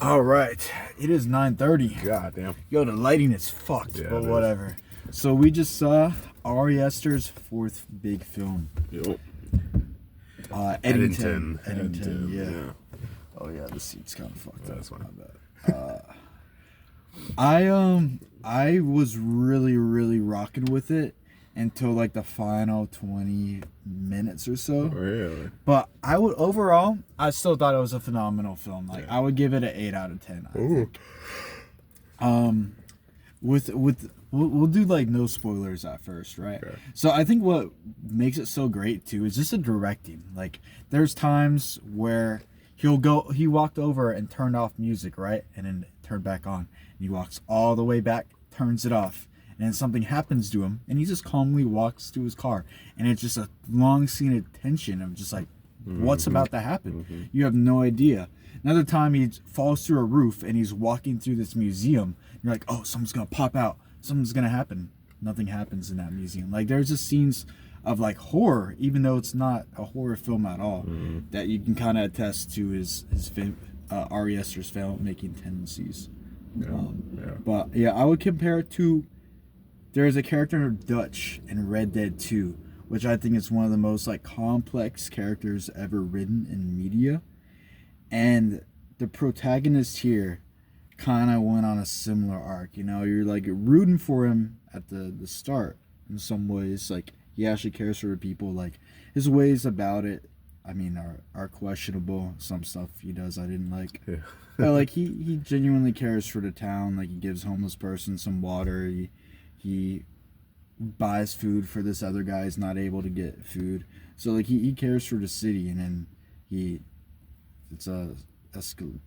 All right, it is 9:30. God damn. Yo, the lighting is fucked, Yeah, but it is. whatever. So we just saw Ari Aster's fourth big film, Yo. Edington. Edington. Yeah. Oh yeah, the seat's kind of fucked up. That's fine. I was really rocking with it until like the final 20 minutes or so. Really? But overall, I still thought it was a phenomenal film. Like Yeah. I would give it an 8 out of 10. I Ooh. think. We'll do like no spoilers at first, right? Okay. So I think what makes it so great too is just the directing. Like there's times where he walked over and turned off music, right? And then turned back on. And he walks all the way back, turns it off. And then something happens to him and he just calmly walks to his car. And it's just a long scene of tension of just like what's about to happen. You have no idea. Another time he falls through a roof and he's walking through this museum. You're like, oh, something's gonna pop out. Something's gonna happen. Nothing happens in that museum. Like there's just scenes of like horror, even though it's not a horror film at all, that you can kind of attest to his Ari Aster's filmmaking tendencies. But yeah, I would compare it to. There's a character named Dutch in Red Dead 2, which I think is one of the most like complex characters ever written in media, and the protagonist here kind of went on a similar arc. You know, you're like rooting for him at the start in some ways. Like he actually cares for people. Like his ways about it, I mean, are questionable. Some stuff he does I didn't like. Yeah. But like he genuinely cares for the town. Like he gives homeless person some water. He buys food for this other guy who's not able to get food. So like he cares for the city, and then it's a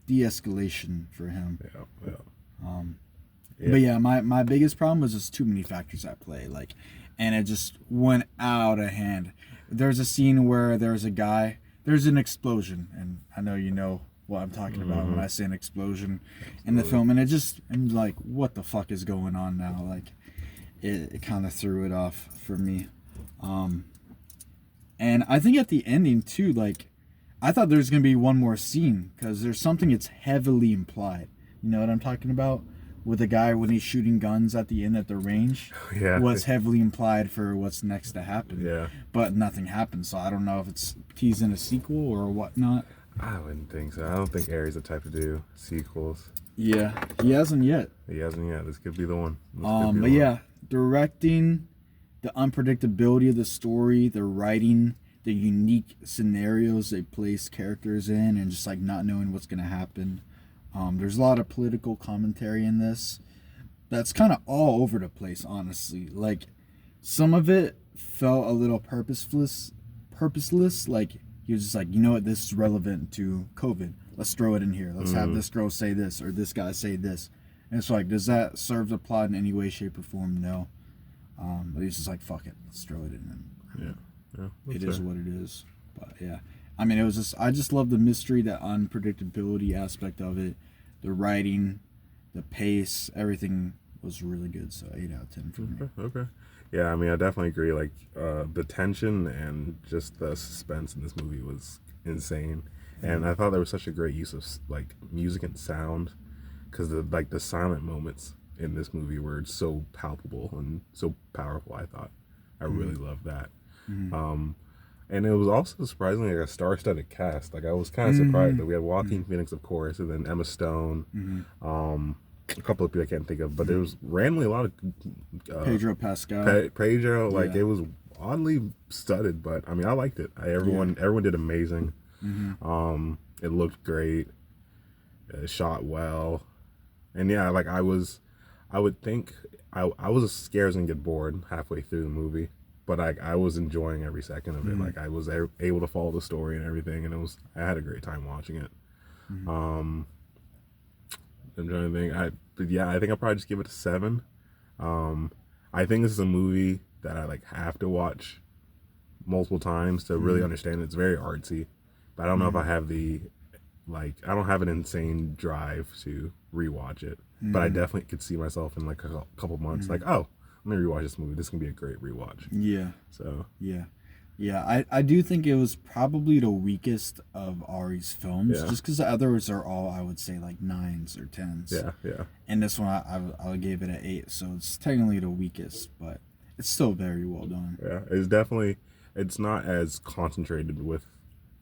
de-escalation for him. But yeah, my biggest problem was just too many factors at play, like, and it just went out of hand. There's a scene where there's an explosion, and I know you know what I'm talking about when I say an explosion in the film, and I'm like, what the fuck is going on now? Like it kind of threw it off for me. And I think at the ending too, like I thought there was gonna be one more scene because there's something that's heavily implied. You know what I'm talking about? With the guy when he's shooting guns at the end at the range, was heavily implied for what's next to happen. Yeah. But nothing happened, so I don't know if it's teasing a sequel or whatnot. I wouldn't think so. I don't think Ari's the type to do sequels. Yeah, he hasn't yet. This could be the one. But yeah, directing, the unpredictability of the story, the writing, the unique scenarios they place characters in, and just like not knowing what's gonna happen. There's a lot of political commentary in this that's kind of all over the place, honestly. Like some of it felt a little purposeless. Like he was just like, you know what, this is relevant to COVID. Let's throw it in here. Let's have this girl say this or this guy say this. And it's like, does that serve the plot in any way, shape, or form? No. But he's just like, fuck it, let's throw it in. It is what it is. But yeah, I mean, I just love the mystery, that unpredictability aspect of it, the writing, the pace, everything was really good. So 8 out of 10 for me. Okay. Yeah, I mean, I definitely agree. Like the tension and just the suspense in this movie was insane. And I thought there was such a great use of like music and sound, because the silent moments in this movie were so palpable and so powerful. I really loved that. And it was also surprisingly like a star-studded cast. Like I was kind of surprised that we had Joaquin Phoenix, of course, and then Emma Stone, a couple of people I can't think of, but there was randomly a lot of Pedro Pascal. Pedro, like it was oddly studded, but I mean I liked it. Everyone did amazing. It looked great. It shot well, and yeah, like I was scared I was gonna get bored halfway through the movie, but I was enjoying every second of it. Like I was able to follow the story and everything, and I had a great time watching it. I'm trying to think. I think I'll probably just give it a 7. I think this is a movie that I like have to watch multiple times to really understand it. It's very artsy, but I don't know if I have I don't have an insane drive to rewatch it. But I definitely could see myself in like a couple months, like, oh, let me rewatch this movie. This can be a great rewatch. Yeah. So yeah, Yeah, I do think it was probably the weakest of Ari's films, Yeah. just because the others are all, I would say, like nines or tens. Yeah, yeah, And this one, I gave it an 8, so it's technically the weakest, but it's still very well done. yeah. It's definitely, it's not as concentrated with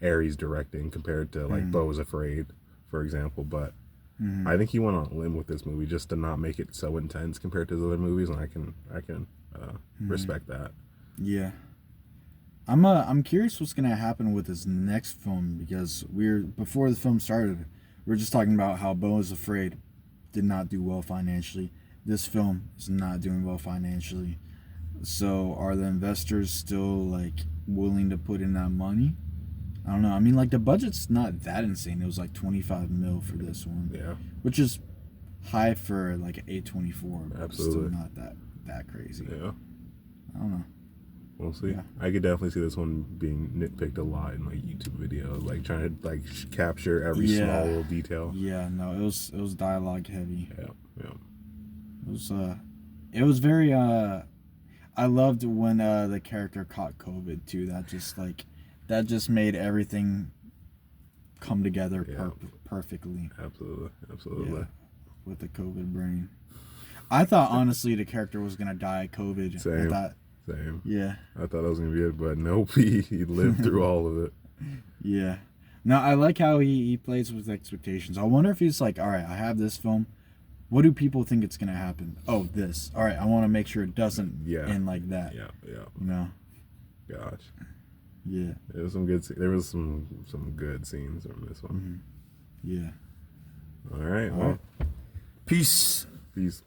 Aries directing compared to like Mm, Beau's Afraid, for example. But mm, I think he went on a limb with this movie just to not make it so intense compared to the other movies, and I can mm. respect that. Yeah. I'm curious what's gonna happen with his next film because before the film started, we were just talking about how Beau is Afraid did not do well financially. This film is not doing well financially. So are the investors still like willing to put in that money? I don't know. I mean, like the budget's not that insane. It was like 25 mil for this one, Yeah, which is high for like an A24, but it's still absolutely. not that crazy. Yeah, I don't know. we'll see. Yeah. I could definitely see this one being nitpicked a lot in like YouTube videos, like trying to like capture every small Yeah. little detail. Yeah, no, it was dialogue heavy. Yeah, yeah, It was very I loved when the character caught COVID too. That just made everything come together yeah. perfectly. Absolutely, Yeah, absolutely. with the COVID brain. I thought honestly the character was gonna die of COVID. I Same, thought, same. yeah, I thought that was gonna be it, but nope. He lived through all of it. yeah. No, I like how he plays with expectations. I wonder if he's like, all right, I have this film. What do people think it's gonna happen? Oh, this. All right, I want to make sure it doesn't Yeah, end like that. yeah, yeah. You know? Gosh, Yeah. there was some good. There was some good scenes from this one. Yeah. All right, All well, right. Peace. peace.